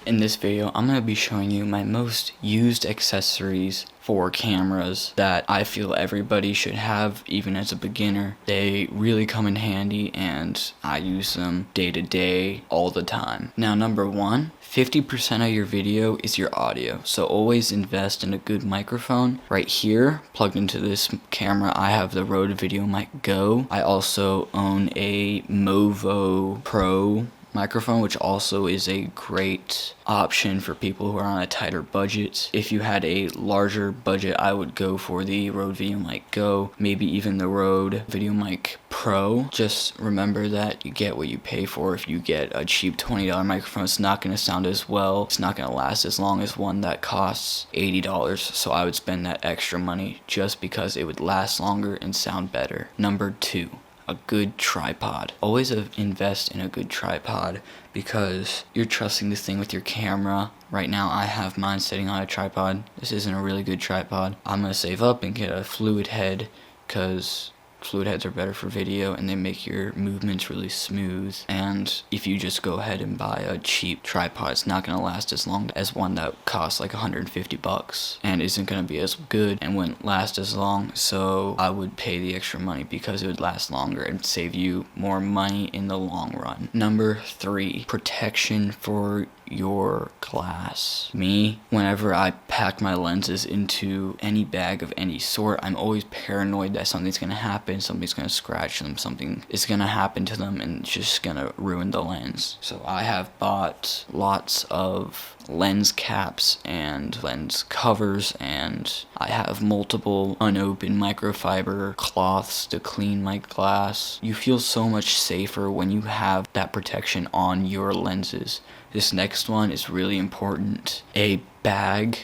In this video, I'm going to be showing you my most used accessories for cameras that I feel everybody should have, even as a beginner. They really come in handy and I use them day to day, all the time. Now, number one, 50% of your video is your audio, so always invest in a good microphone. Right here, plugged into this camera, I have the Rode VideoMic Go. I also own a Movo Pro microphone, which also is a great option for people who are on a tighter budget. If you had a larger budget, I would go for the Rode VideoMic Go, maybe even the Rode VideoMic Pro. Just remember that you get what you pay for. If you get a cheap $20 microphone, it's not going to sound as well. It's not going to last as long as one that costs $80. So I would spend that extra money just because it would last longer and sound better. Number two, a good tripod. Always invest in a good tripod because you're trusting this thing with your camera. Right now I have mine sitting on a tripod. This isn't a really good tripod. I'm gonna save up and get a fluid head because fluid heads are better for video and they make your movements really smooth. And if you just go ahead and buy a cheap tripod, it's not going to last as long as one that costs like $150 and isn't going to be as good and wouldn't last as long. So I would pay the extra money because it would last longer and save you more money in the long run. Number three, protection for your glass. Me, whenever I pack my lenses into any bag of any sort, I'm always paranoid that something's gonna happen, somebody's gonna scratch them, something is gonna happen to them and it's just gonna ruin the lens. So I have bought lots of lens caps and lens covers, and I have multiple unopened microfiber cloths to clean my glass. You feel so much safer when you have that protection on your lenses. This next one is really important. A bag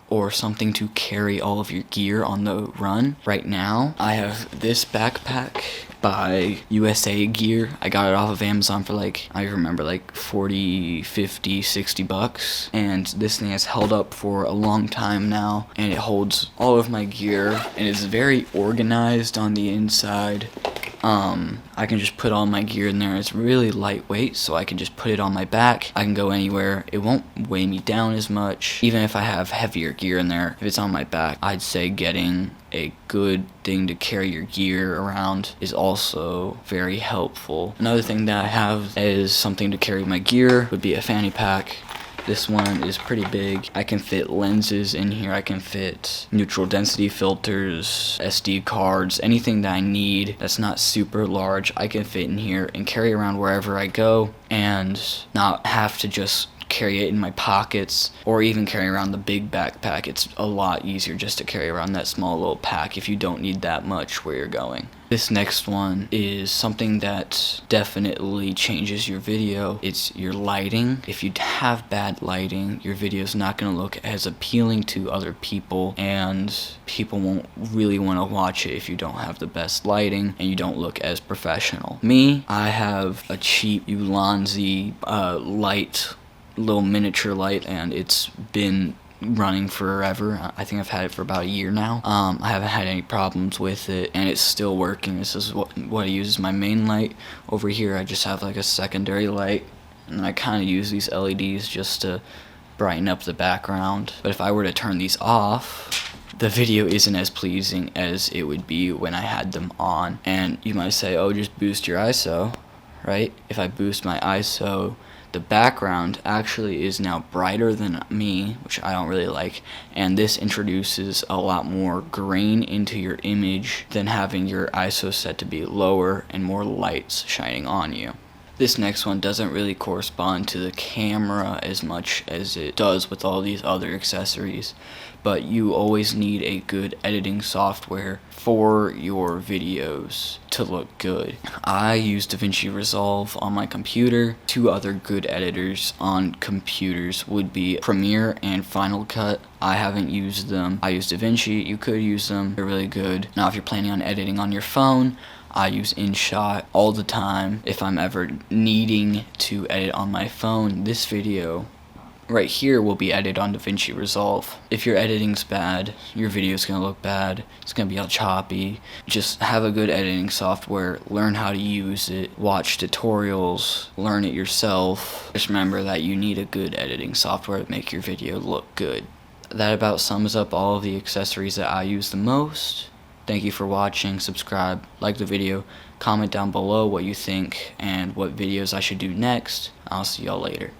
or something to carry all of your gear on the run. Right now, I have this backpack by USA Gear. I got it off of Amazon for I remember 40, 50, 60 bucks. And this thing has held up for a long time now, and it holds all of my gear and is very organized on the inside. I can just put all my gear in there. It's really lightweight, so I can just put it on my back. I can go anywhere. It won't weigh me down as much. Even if I have heavier gear in there, if it's on my back, I'd say getting a good thing to carry your gear around is also very helpful. Another thing that I have is something to carry my gear would be a fanny pack. This one is pretty big. I can fit lenses in here. I can fit neutral density filters, SD cards, anything that I need that's not super large, I can fit in here and carry around wherever I go and not have to just carry it in my pockets or even carry around the big backpack. It's a lot easier just to carry around that small little pack if you don't need that much where you're going. This next one is something that definitely changes your video. It's your lighting. If you have bad lighting, your video is not going to look as appealing to other people, and people won't really want to watch it if you don't have the best lighting and you don't look as professional. Me, I have a cheap Ulanzi light, little miniature light, and it's been running forever. I think I've had it for about a year now. I haven't had any problems with it and it's still working. This is what I use as my main light. Over here I just have a secondary light, and I kind of use these LEDs just to brighten up the background. But if I were to turn these off, the video isn't as pleasing as it would be when I had them on. And you might say, oh, just boost your ISO, right? If I boost my ISO, the background actually is now brighter than me, which I don't really like, and this introduces a lot more grain into your image than having your ISO set to be lower and more lights shining on you. This next one doesn't really correspond to the camera as much as it does with all these other accessories, but you always need a good editing software for your videos to look good. I use DaVinci Resolve on my computer. Two other good editors on computers would be Premiere and Final Cut. I haven't used them. I use DaVinci. You could use them. They're really good. Now, if you're planning on editing on your phone, I use InShot all the time. If I'm ever needing to edit on my phone, this video right here will be edited on DaVinci Resolve. If your editing's bad, your video's gonna look bad, it's gonna be all choppy. Just have a good editing software, learn how to use it, watch tutorials, learn it yourself. Just remember that you need a good editing software to make your video look good. That about sums up all of the accessories that I use the most. Thank you for watching, subscribe, like the video, comment down below what you think and what videos I should do next. I'll see y'all later.